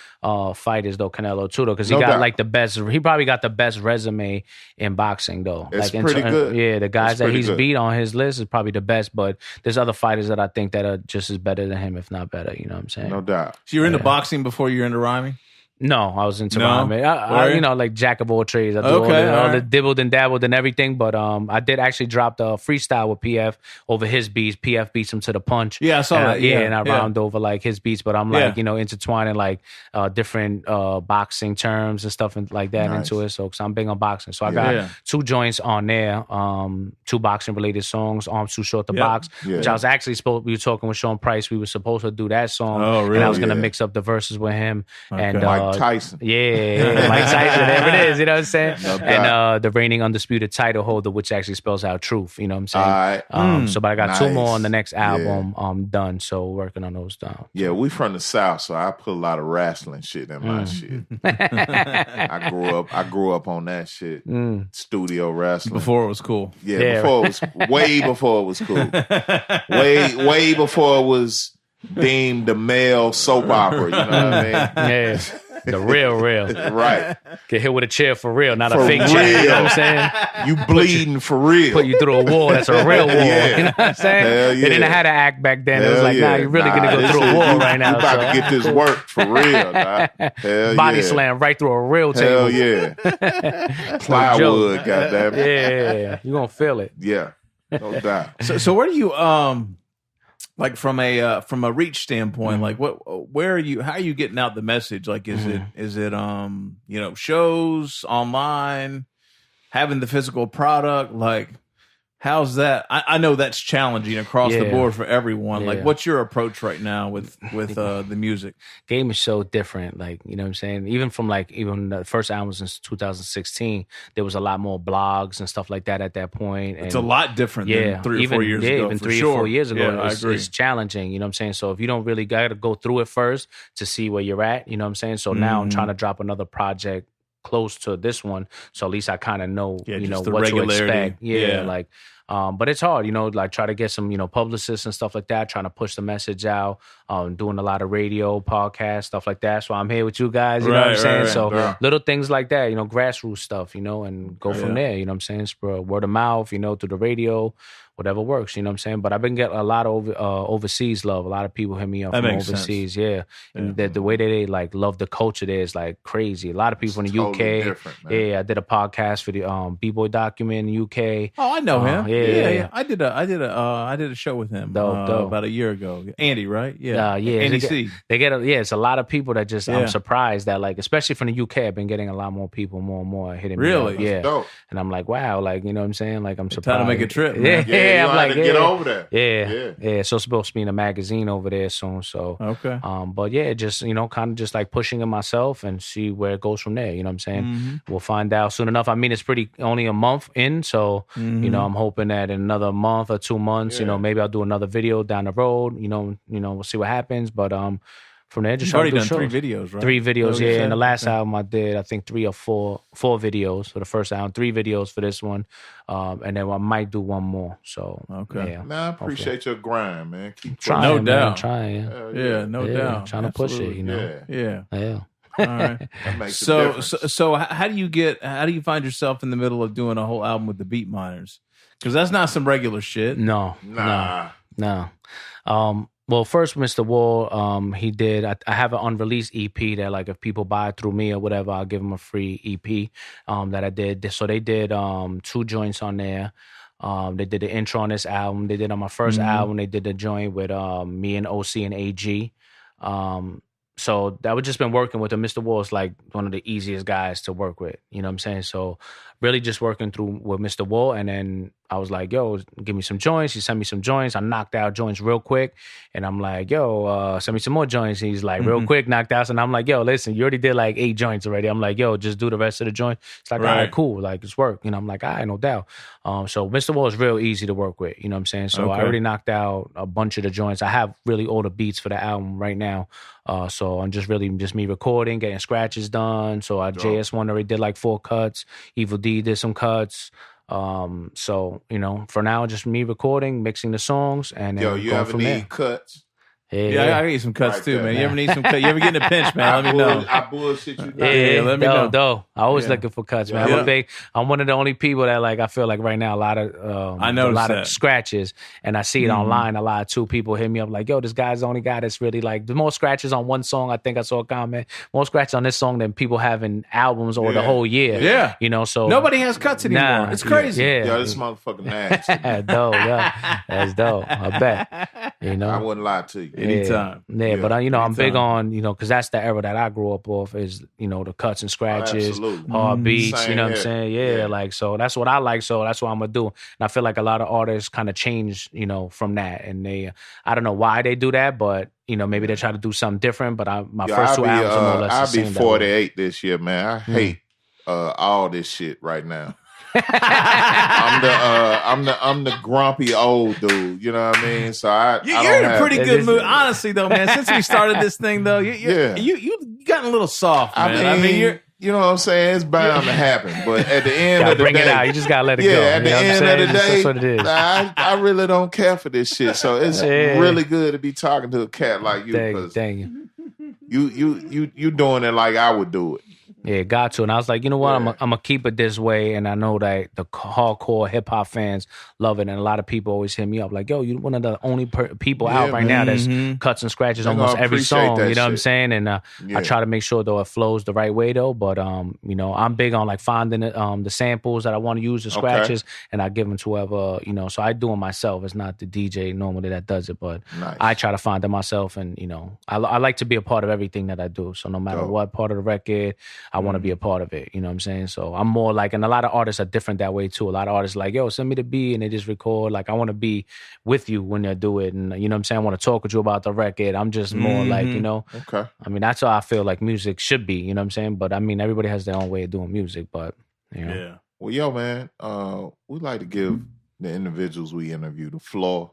Speaker 3: fighters, though. Canelo too, though, because he got like the best. He probably got the best resume in boxing, though.
Speaker 2: It's
Speaker 3: like
Speaker 2: pretty good.
Speaker 3: Yeah, the guys that he's beat on his list is probably the best. But there's other fighters that I think that are just as better than him, if not better. You know what I'm saying?
Speaker 2: No doubt.
Speaker 1: So you're into boxing before you're into rhyming?
Speaker 3: No, I was into rhyming. I like jack of all trades. I do all the dibbled and dabbled and everything. But I did actually drop the freestyle with PF over his beats. PF beats him to the punch.
Speaker 1: Yeah, I saw that.
Speaker 3: And I rhymed over like his beats. But I'm like, intertwining like different boxing terms and stuff like that into it. So, cause I'm big on boxing. So I got 2 joints on there, 2 boxing related songs. Arms Too Short to Box, which I was actually we were talking with Sean Price. We were supposed to do that song.
Speaker 1: Oh, really?
Speaker 3: And I was going to mix up the verses with him.
Speaker 2: Okay.
Speaker 3: And
Speaker 2: Mike Tyson.
Speaker 3: Yeah, Mike Tyson, there it is, you know what I'm saying? No and the reigning undisputed title holder, which actually spells out truth, you know what I'm saying?
Speaker 2: All right.
Speaker 3: But I got 2 more on the next album done, so working on those down.
Speaker 2: Yeah, we from the South, so I put a lot of wrestling shit in my shit. I grew up on that shit. Studio wrestling.
Speaker 1: Before it was cool.
Speaker 2: Yeah, before it was way before it was cool. Way before it was deemed the male soap opera, you know what I mean?
Speaker 3: Yeah. The real.
Speaker 2: Right.
Speaker 3: Get hit with a chair for real, not a fake chair. You know what I'm saying?
Speaker 2: You bleeding for real.
Speaker 3: Put you through a wall. That's a real wall.
Speaker 2: Yeah.
Speaker 3: You know what I'm saying?
Speaker 2: Hell yeah.
Speaker 3: They didn't have to act back then. It was like, you're really going to go through a wall right now.
Speaker 2: You about to get this work for real, nah. Hell
Speaker 3: Body slam right through a real table.
Speaker 2: Hell yeah. Plywood, goddammit.
Speaker 3: Yeah. You're going to feel it.
Speaker 2: Yeah. No doubt.
Speaker 1: So where do you like from a reach standpoint, like where are you? How are you getting out the message? Like, is it shows online, having the physical product? Like, How's that? I know that's challenging across the board for everyone. Like, what's your approach right now with the music?
Speaker 3: Game is so different. Like, you know what I'm saying? Even from even the first album since 2016, there was a lot more blogs and stuff like that at that point. And
Speaker 1: it's a lot different than 3 or 4 years ago.
Speaker 3: Even 3 or 4 years ago, it's challenging. You know what I'm saying? So if you don't really got to go through it first to see where you're at, you know what I'm saying? So now I'm trying to drop another project close to this one, so at least I kind of know, you know, what to expect. Like, but it's hard, you know, like try to get some, you know, publicists and stuff like that, trying to push the message out, doing a lot of radio, podcasts, stuff like that. So I'm here with you guys, you know what I'm saying? So little things like that, you know, grassroots stuff, you know, and go from there, you know what I'm saying? Spread word of mouth, you know, through the radio, whatever works, you know what I'm saying? But I've been getting a lot of overseas love. A lot of people hit me up from overseas, and the way that they like love the culture there is like crazy. A lot of people in the UK. I did a podcast for the B-Boy document in the UK.
Speaker 1: Oh, I know him. Yeah. I did a show with him about a year ago. Andy, right?
Speaker 3: Andy
Speaker 1: C.
Speaker 3: They get it's a lot of people that just I'm surprised that, like, especially from the UK, I've been getting a lot more people more and more hitting me up.
Speaker 2: Dope.
Speaker 3: And I'm like, wow, like, you know what I'm saying? Like, I'm surprised.
Speaker 1: Time to make a trip, man.
Speaker 2: Yeah, I'm like, get over there.
Speaker 3: Yeah. So it's supposed to be in a magazine over there soon. So but just, you know, kind of just like pushing it myself and see where it goes from there. You know what I'm saying? We'll find out soon enough. I mean, it's only a month in, so you know, I'm hoping that in another month or 2 months, you know, maybe I'll do another video down the road. You know, we'll see what happens. But from there, just
Speaker 1: already done 3 videos, right?
Speaker 3: 3 videos, And the last album I did, I think 3 or 4 videos for the first album, 3 videos for this one, and then I might do one more. So
Speaker 2: man, I appreciate your grind, man. Keep
Speaker 3: trying,
Speaker 1: no doubt,
Speaker 3: man, trying,
Speaker 1: no doubt,
Speaker 3: trying to push it, you know,
Speaker 1: yeah. All right.
Speaker 2: That makes
Speaker 1: so how do you find yourself in the middle of doing a whole album with the Beatminerz? Because that's not some regular shit.
Speaker 3: No. Well, first, Mr. Wall, he did. I have an unreleased EP that, like, if people buy it through me or whatever, I'll give them a free EP that I did. So they did 2 joints on there. They did the intro on this album. They did on my first album. They did the joint with me and OC and AG. So that was just been working with him. Mr. Wall is like one of the easiest guys to work with. You know what I'm saying? So really just working through with Mr. Wall, and then I was like, yo, give me some joints. He sent me some joints. I knocked out joints real quick. And I'm like, yo, send me some more joints. He's like, real quick, knocked out. And I'm like, yo, listen, you already did like 8 joints already. I'm like, yo, just do the rest of the joints. It's like, all right, cool. Like, it's work. You know, I'm like, all right, no doubt. So Mr. Wall is real easy to work with. You know what I'm saying? So I already knocked out a bunch of the joints. I have really all the beats for the album right now. So I'm just me recording, getting scratches done. So JS1 already did like 4 cuts. Evil D did some cuts. So, you know, for now, just me recording, mixing the songs, and then
Speaker 2: you
Speaker 3: going
Speaker 2: ever
Speaker 3: from
Speaker 2: need
Speaker 3: there.
Speaker 2: Cuts?
Speaker 1: Yeah, I need some cuts too, man. You ever need some cuts? You ever get in a pinch, man? Let me know.
Speaker 2: I bullshit you.
Speaker 1: Let me know.
Speaker 3: Though I always looking for cuts, man. I'm one of the only people that, like, I feel like right now a lot of of scratches, and I see it online a lot too. People hit me up like, yo, this guy's the only guy that's really like the more scratches on one song. I think I saw a comment, more scratches on this song than people have in albums or the whole year.
Speaker 1: Yeah,
Speaker 3: you know, so
Speaker 1: nobody has cuts anymore. It's crazy.
Speaker 2: Yeah, this motherfucking nasty.
Speaker 3: Dope, that's dope. I bet. You know,
Speaker 2: I wouldn't lie to you.
Speaker 1: Anytime.
Speaker 3: Yeah, but you know, I'm big on, you know, because that's the era that I grew up off is, you know, the cuts and scratches, hard beats,
Speaker 2: Same
Speaker 3: you know
Speaker 2: here.
Speaker 3: what I'm saying? Like, so that's what I like, so that's what I'm gonna do. And I feel like a lot of artists kind of change, you know, from that, and they, I don't know why they do that, but, you know, maybe they try to do something different, but my first 2 albums are more or less the same.
Speaker 2: I'll be 48 this year, man. I hate all this shit right now. I'm the grumpy old dude. You know what I mean? So
Speaker 1: you're in a pretty good mood, honestly, though, man. Since we started this thing, though, you gotten a little soft, man. I mean, you're.
Speaker 2: You know what I'm saying? It's bound to happen. But at the end of the
Speaker 3: bring
Speaker 2: day,
Speaker 3: it out. You just gotta let it go.
Speaker 2: At the end of the day,
Speaker 3: that's what it is.
Speaker 2: I really don't care for this shit. So it's really good to be talking to a cat like you, because you doing it like I would do it.
Speaker 3: Yeah, got to. And I was like, you know what? I'm gonna keep it this way. And I know that the hardcore hip hop fans love it. And a lot of people always hit me up like, yo, you're one of the only people out right now that's cuts and scratches almost every song. You know what I'm saying? And I try to make sure, though, it flows the right way, though. But, you know, I'm big on like finding the samples that I want to use, the scratches, and I give them to whoever, you know. So I do it myself. It's not the DJ normally that does it, but I try to find it myself. And, you know, I like to be a part of everything that I do. So no matter what part of the record, I want to be a part of it. You know what I'm saying? So I'm more like, and a lot of artists are different that way too. A lot of artists are like, yo, send me the beat, and they just record. Like, I want to be with you when they do it, and you know what I'm saying? I want to talk with you about the record. I'm just more like, you know,
Speaker 2: okay.
Speaker 3: I mean, that's how I feel like music should be. You know what I'm saying? But I mean, everybody has their own way of doing music. But you know.
Speaker 2: Yeah. Well, yo, man, we like to give the individuals we interview the floor.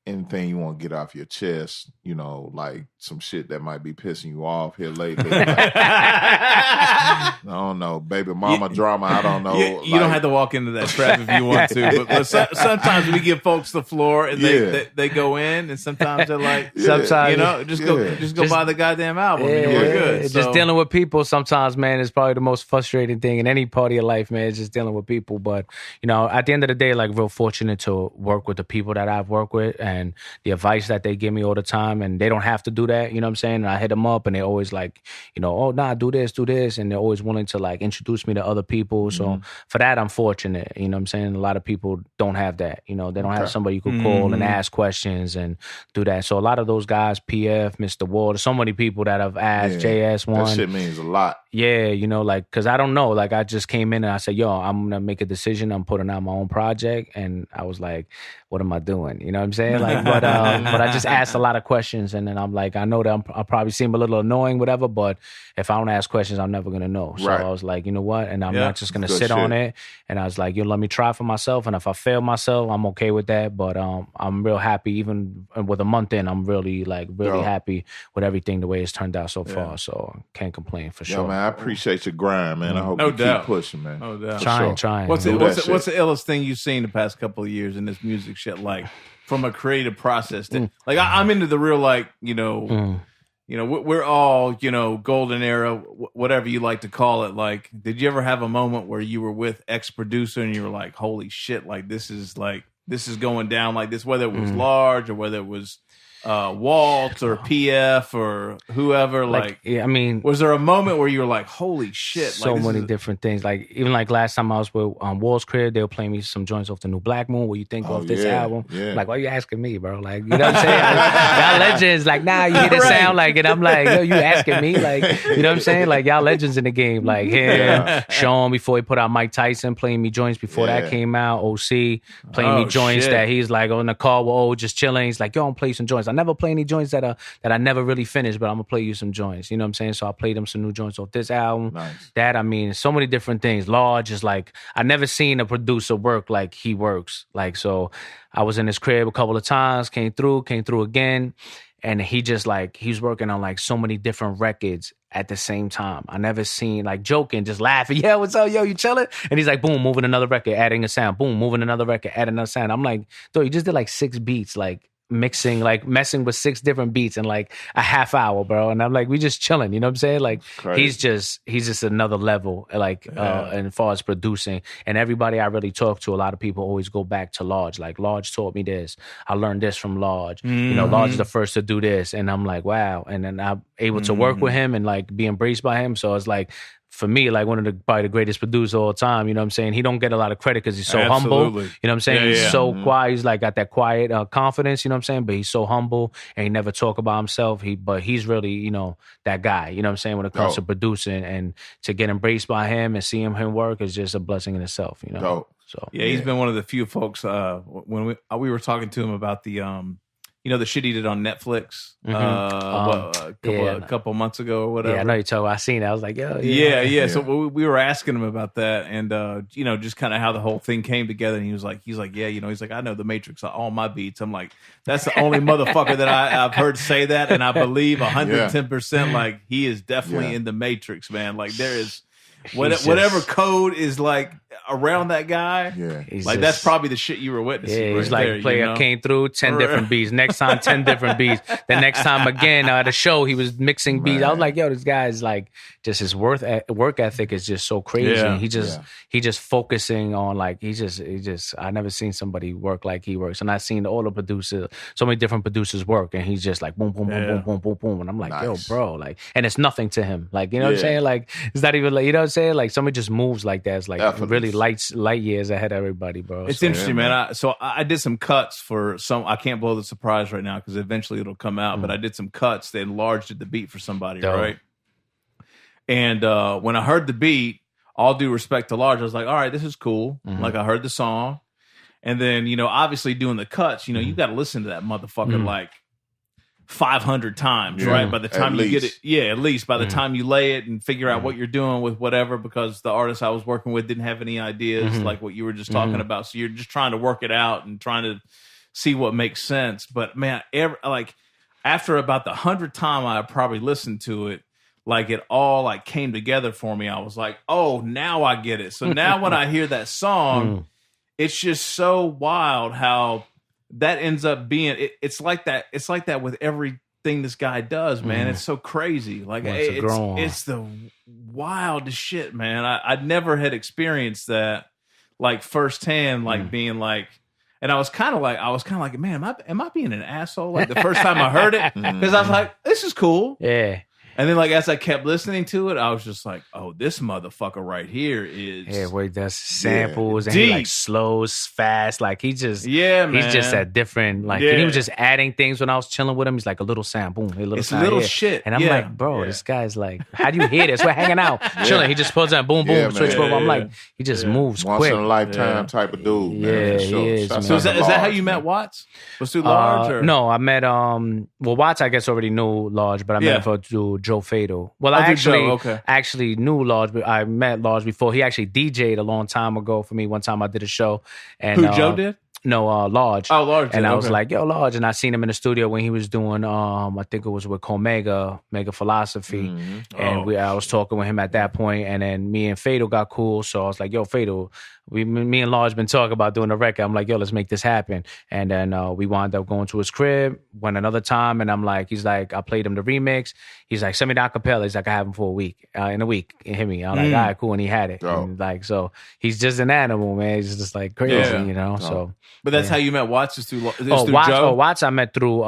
Speaker 2: Anything you want to get off your chest, you know, like some shit that might be pissing you off here lately. I don't know, baby mama drama. I don't know.
Speaker 1: You don't have to walk into that trap if you want to, but sometimes we give folks the floor and they go in, and sometimes they're like, sometimes you know, just go buy the goddamn album. And we're good.
Speaker 3: Just dealing with people sometimes, man, is probably the most frustrating thing in any part of your life, man. Is just dealing with people. But you know, at the end of the day, like, real fortunate to work with the people that I've worked with, and the advice that they give me all the time, and they don't have to do that, you know what I'm saying? And I hit them up, and they always like, you know, oh, nah, do this, and they're always willing to like introduce me to other people. So for that, I'm fortunate, you know what I'm saying? A lot of people don't have that, you know, they don't have somebody you could call and ask questions and do that. So a lot of those guys, PF, Mr. Walt, so many people that I've asked, JS1.
Speaker 2: That shit means a lot.
Speaker 3: Yeah, you know, like, because I don't know. Like, I just came in and I said, yo, I'm going to make a decision. I'm putting out my own project. And I was like, what am I doing? You know what I'm saying? Like, but I just asked a lot of questions. And then I'm like, I know that I'll probably seem a little annoying, whatever. But if I don't ask questions, I'm never going to know. So I was like, you know what? And I'm not just going to sit on it. And I was like, let me try for myself. And if I fail myself, I'm okay with that. But I'm real happy. Even with a month in, I'm really happy with everything, the way it's turned out so far. So can't complain for sure.
Speaker 2: Man, I appreciate your grind, man. I hope you keep pushing, man.
Speaker 1: No doubt.
Speaker 3: Trying.
Speaker 1: What's the illest thing you've seen the past couple of years in this music shit, like, from a creative process? Like, I'm into the real, like, you know, we're all, you know, golden era, whatever you like to call it. Like, did you ever have a moment where you were with X producer and you were like, holy shit, like, this is going down like this, whether it was Large or whether it was Walt or PF or whoever, like
Speaker 3: I mean,
Speaker 1: was there a moment where you were like, holy shit,
Speaker 3: so many different things? Like, even like last time I was with Walt's crib, they were playing me some joints off the new Black Moon. What you think of this album? Like, why you asking me, bro? Like, you know what I'm saying? Y'all legends. Like, nah, you hear the sound like it. I'm like, yo, you asking me? Like, you know what I'm saying? Like, y'all legends in the game. Like him, Sean before he put out Mike Tyson, playing me joints before that came out. OC playing me joints that he's like on the car with just chilling. He's like, yo, I'm play some joints. I never play any joints that I never really finished, but I'm gonna play you some joints. You know what I'm saying? So I played him some new joints off this album.
Speaker 2: Nice.
Speaker 3: That, I mean, so many different things. Large is like, I never seen a producer work like he works. Like, so I was in his crib a couple of times, came through again, and he just like, he's working on like so many different records at the same time. I never seen, like, joking, just laughing. Yeah, what's up, yo, you chilling? And he's like, boom, moving another record, adding a sound. Boom, moving another record, adding another sound. I'm like, dude, you just did like 6 beats, like mixing, like messing with 6 different beats in like a half hour, bro. And I'm like, we just chilling, you know what I'm saying? Like, he's just another level, like, as far as producing. And everybody I really talk to, a lot of people always go back to Large. Like, Large taught me this. I learned this from Large. You know, Large is the first to do this. And I'm like, wow. And then I'm able to work with him and like be embraced by him. So it's like, for me, like, one of probably the greatest producers of all time, you know what I'm saying? He don't get a lot of credit because he's so humble. You know what I'm saying? He's so quiet. He's like got that quiet confidence, you know what I'm saying? But he's so humble and he never talk about himself. But he's really, you know, that guy, you know what I'm saying, when it comes to producing. And to get embraced by him and see him work is just a blessing in itself, you know? So
Speaker 1: he's been one of the few folks, when we were talking to him about the you know, the shit he did on Netflix a couple months ago or whatever.
Speaker 3: Yeah, I know you told me. I seen it. I was like, yo.
Speaker 1: Yeah. So we were asking him about that, and you know, just kind of how the whole thing came together. And he was like, yeah, you know, he's like, I know the Matrix on all my beats. I'm like, that's the only motherfucker that I've heard say that, and I believe 110%. Like, he is definitely in the Matrix, man. Like, there is whatever code is like around that guy, like, that's probably the shit you were witnessing.
Speaker 3: Yeah, he's like, player came through 10 different beats. Next time, 10 different beats. The next time again at a show, he was mixing beats. I was like, yo, this guy's like, just his work ethic is just so crazy. And he just focusing on, like, he just I never seen somebody work like he works. And I've seen all the producers, so many different producers work, and he's just like boom, boom, boom, boom, boom, boom, boom. And I'm like, yo, bro, like, and it's nothing to him. Like, you know what I'm saying? Like, it's not even like, you know what I'm saying? Like, somebody just moves like that. It's like really light years ahead of everybody, bro.
Speaker 1: It's interesting, man. I did some cuts for some. I can't blow the surprise right now because eventually it'll come out. But I did some cuts that enlarged the beat for somebody, right? And when I heard the beat, all due respect to Large, I was like, all right, this is cool. Like I heard the song. And then, obviously doing the cuts, you got to listen to that motherfucker like 500 times, right? By the time you get it, at least by the time you lay it and figure out what you're doing with whatever, because the artist I was working with didn't have any ideas like what you were just talking about. So you're just trying to work it out and trying to see what makes sense. But man, after about the 100th time I probably listened to it, like it all like came together for me. I was like, oh, now I get it. So now when I hear that song, it's just so wild how that ends up being. It's like that. It's like that with everything this guy does, man. It's so crazy. Like it's the wildest shit, man. I never had experienced that like firsthand, like being like. And I was kind of like, man, am I being an asshole? Like the first time I heard it, because I was like, this is cool.
Speaker 3: Yeah.
Speaker 1: And then, like, as I kept listening to it, I was just like, "Oh, this motherfucker right here is
Speaker 3: where he does samples and he like slows fast, like he just
Speaker 1: man.
Speaker 3: He's just a different and he was just adding things when I was chilling with him. He's like a little sound, boom, a little
Speaker 1: it's
Speaker 3: sound,
Speaker 1: little shit,
Speaker 3: and I'm like, bro, this guy's like, how do you hear this? We're hanging out, chilling. He just pulls out, boom, boom, switch over. I'm like, he just moves
Speaker 2: once
Speaker 3: quick,
Speaker 2: in a lifetime type of dude.
Speaker 3: Yeah,
Speaker 2: man.
Speaker 3: he is.
Speaker 1: So is that how you met Watts? Was through Large? Or?
Speaker 3: No, I met Watts. I guess already knew Large, but I met him through Joe Fatal. Well, I actually knew Large, but I met Large before. He actually DJ'd a long time ago for me. One time I did a show. And
Speaker 1: who, Joe did?
Speaker 3: No, Large.
Speaker 1: Oh, Large.
Speaker 3: And I was like, yo, Large. And I seen him in the studio when he was doing, I think it was with Mega Philosophy. And I was talking with him at that point. And then me and Fatal got cool. So I was like, yo, Fatal, me and Large been talking about doing a record. I'm like, yo, let's make this happen. And then we wound up going to his crib, went another time. And I'm like, he's like, I played him the remix. He's like, send me the acapella. He's like, I have him for a week. In a week, it hit me. I'm like, all right, cool. And he had it. And like, so he's just an animal, man. He's just like crazy, So.
Speaker 1: But that's how you met Watts, is through
Speaker 3: Watts,
Speaker 1: Joe?
Speaker 3: Watts I met through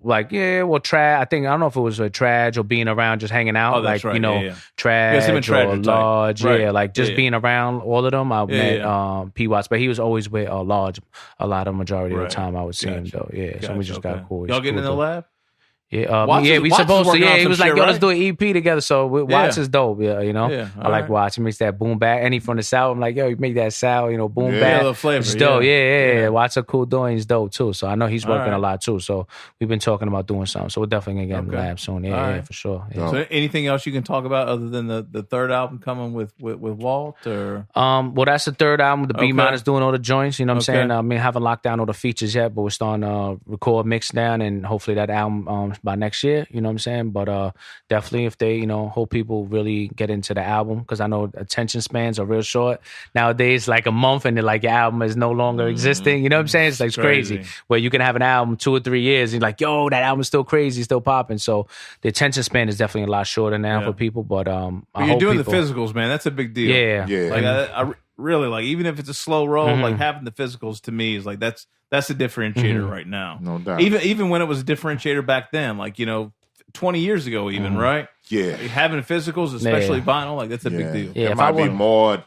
Speaker 3: like Trad. I don't know if it was a Trad or being around, just hanging out. Trad or Large, like just being around all of them. I met P. Watts, but he was always with Large a lot of majority of the time I would see him though. So we just got cool.
Speaker 1: Y'all getting in the lab?
Speaker 3: Yeah, we supposed to. Yeah, he was like, yo, let's do an EP together. So Watts is dope. I like Watts. He makes that boom bap. And he from the South. I'm like, yo, you make that sound, boom bap.
Speaker 1: The flavor.
Speaker 3: It's dope. Yeah. Watts a cool doing. He's dope too. So I know he's working a lot too. So we've been talking about doing something. So we're definitely gonna get in the lab soon. Yeah, for sure. Yeah.
Speaker 1: So anything else you can talk about other than the third album coming with Walt? Or
Speaker 3: well, that's the third album. The Beatminerz doing all the joints. You know what I'm saying? I mean, haven't locked down all the features yet, but we're starting to record, mix down, and hopefully that album by next year. You know what I'm saying? But definitely if they, hope people really get into the album, because I know attention spans are real short nowadays, like a month and like your album is no longer existing. You know what I'm saying? It's like crazy. Where you can have an album 2 or 3 years and you're like, yo, that album's still crazy, still popping. So the attention span is definitely a lot shorter now for people. But
Speaker 1: you're doing the physicals, man. That's a big deal.
Speaker 3: Yeah.
Speaker 1: Like I really like, even if it's a slow roll, like having the physicals to me is like that's a differentiator right now.
Speaker 2: No doubt.
Speaker 1: Even when it was a differentiator back then, like 20 years ago, even right?
Speaker 2: Yeah,
Speaker 1: like having physicals, especially vinyl, like that's a big deal.
Speaker 2: Yeah, it might be more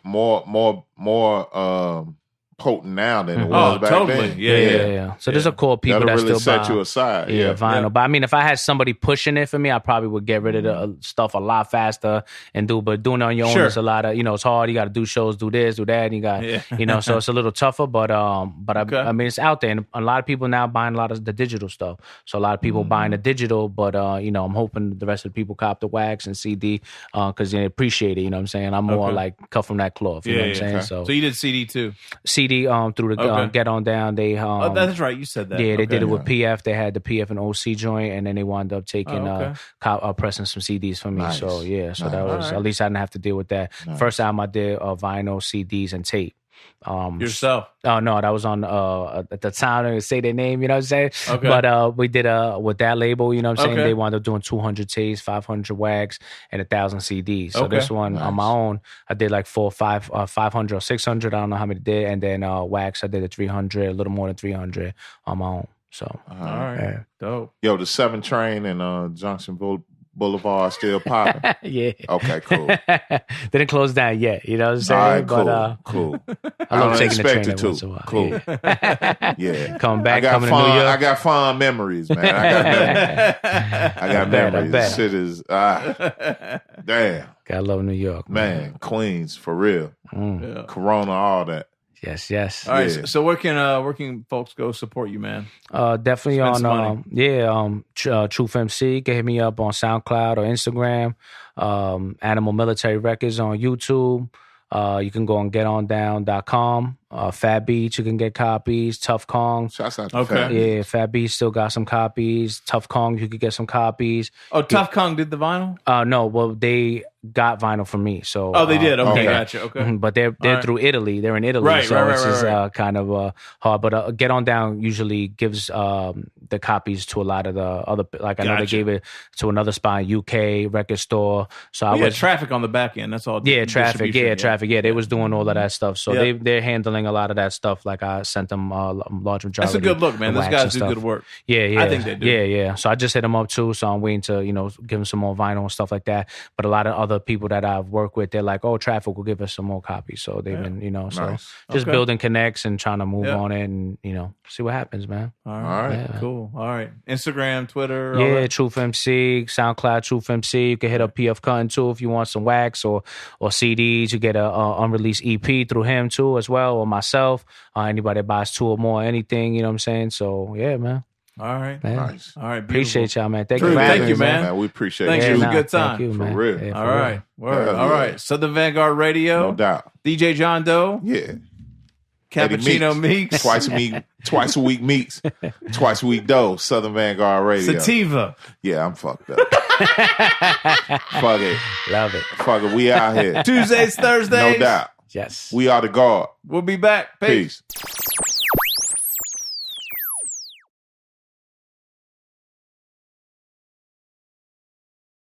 Speaker 2: potent now than it was back then.
Speaker 3: Yeah. So there's a core people that
Speaker 2: really
Speaker 3: still
Speaker 2: set you aside.
Speaker 3: Vinyl. But I mean, if I had somebody pushing it for me, I probably would get rid of the stuff a lot faster and do. But doing it on your own is a lot of it's hard. You got to do shows, do this, do that. And you got so it's a little tougher. But I mean, it's out there, and a lot of people now buying a lot of the digital stuff. So a lot of people buying the digital, but I'm hoping the rest of the people cop the wax and CD because they appreciate it. You know what I'm saying? I'm more like cut from that cloth. You know what I'm saying?
Speaker 1: So you did CD too.
Speaker 3: CD through the Get On Down. They
Speaker 1: that's right, you said that.
Speaker 3: Yeah, they did it with PF. They had the PF and OC joint, and then they wound up taking pressing some CDs for me. Nice. So that was at least I didn't have to deal with that. Nice. First time I did vinyl, CDs, and tape.
Speaker 1: Yourself?
Speaker 3: Oh no, that was on at the time. I didn't say their name, you know what I'm saying? Okay. But we did with that label, you know what I'm saying? They wound up doing 200 tapes, 500 wax, and 1,000 CDs. So this one on my own, I did like 500 or 600. I don't know how many did, and then wax, I did a 300, a little more than 300 on my own. So
Speaker 1: all right, dope.
Speaker 2: Yo, the 7 Train and Junction Boulevard still popping?
Speaker 3: Yeah.
Speaker 2: Okay, cool.
Speaker 3: Didn't close down yet. You know what I'm saying?
Speaker 2: All right, cool,
Speaker 3: But,
Speaker 2: cool.
Speaker 3: I love taking the train
Speaker 2: expect it
Speaker 3: every once in a
Speaker 2: to.
Speaker 3: while.
Speaker 2: Cool.
Speaker 3: Yeah.
Speaker 2: Yeah.
Speaker 3: Coming back,
Speaker 2: coming
Speaker 3: to New York.
Speaker 2: I got fond memories, man. I got memories. This shit is damn.
Speaker 3: Gotta love New York,
Speaker 2: man. Queens for real.
Speaker 1: Yeah.
Speaker 2: Corona, all that.
Speaker 3: Yes.
Speaker 1: All right. So where can folks go support you, man?
Speaker 3: Definitely
Speaker 1: Spend
Speaker 3: on Truth MC. You can hit me up on SoundCloud or Instagram. Animal Military Records on YouTube. You can go on getondown.com. Fat Beats, you can get copies. Tough Kong.
Speaker 2: Shouts out to Fat Beats.
Speaker 3: Yeah, Fat Beats still got some copies. Tough Kong, you could get some copies.
Speaker 1: Oh, Tough Kong did the vinyl?
Speaker 3: No, well, they got vinyl from me. So
Speaker 1: they did. Okay, gotcha. Okay,
Speaker 3: but they're
Speaker 1: right.
Speaker 3: through Italy. They're in Italy,
Speaker 1: right,
Speaker 3: so
Speaker 1: right,
Speaker 3: it's
Speaker 1: right,
Speaker 3: just
Speaker 1: right.
Speaker 3: Kind of hard. But Get On Down usually gives the copies to a lot of the other. Like I know they gave it to another spot in UK record store. So I was
Speaker 1: Traffic on the back end. That's all.
Speaker 3: Traffic. Yeah, they was doing all of that stuff. So they're handling a lot of that stuff. Like I sent them a large majority.
Speaker 1: That's a good look, man. Those guys do good work.
Speaker 3: Yeah.
Speaker 1: I think they do.
Speaker 3: Yeah. So I just hit them up too. So I'm waiting to give them some more vinyl and stuff like that. But a lot of other people that I've worked with, they're like, "Oh, Traffic will give us some more copies." So they've been,
Speaker 2: nice.
Speaker 3: just building connects and trying to move on it and see what happens, man.
Speaker 1: All right. Cool. All right. Instagram, Twitter.
Speaker 3: Yeah, Truth MC, SoundCloud, Truth MC. You can hit up PF Cuttin too if you want some wax or CDs. You get a unreleased EP through him too as well, or myself. Anybody that buys 2 or more, anything. You know what I'm saying? So yeah, man.
Speaker 1: All right.
Speaker 3: Man.
Speaker 2: Nice.
Speaker 1: All right.
Speaker 3: Appreciate y'all, man. Thank
Speaker 1: True,
Speaker 3: you for having
Speaker 1: thank you,
Speaker 3: me,
Speaker 1: man.
Speaker 2: We appreciate
Speaker 1: Thanks.
Speaker 2: you.
Speaker 1: It was a good time.
Speaker 3: Thank you,
Speaker 2: For
Speaker 3: man.
Speaker 2: real.
Speaker 3: Yeah,
Speaker 1: All right. Word.
Speaker 2: Hell
Speaker 1: All
Speaker 2: yeah.
Speaker 1: right. Southern Vanguard Radio.
Speaker 2: No doubt.
Speaker 1: DJ John Doe.
Speaker 2: Yeah.
Speaker 1: Cappuccino Meeks.
Speaker 2: Twice a week meets. Twice a week dough. Southern Vanguard Radio.
Speaker 1: Sativa.
Speaker 2: Yeah, I'm fucked up. Fuck it.
Speaker 3: Love it.
Speaker 2: Fuck it. We out here.
Speaker 1: Tuesdays, Thursdays.
Speaker 2: No doubt.
Speaker 3: Yes.
Speaker 2: We are the guard.
Speaker 1: We'll be back. Peace.
Speaker 2: Peace.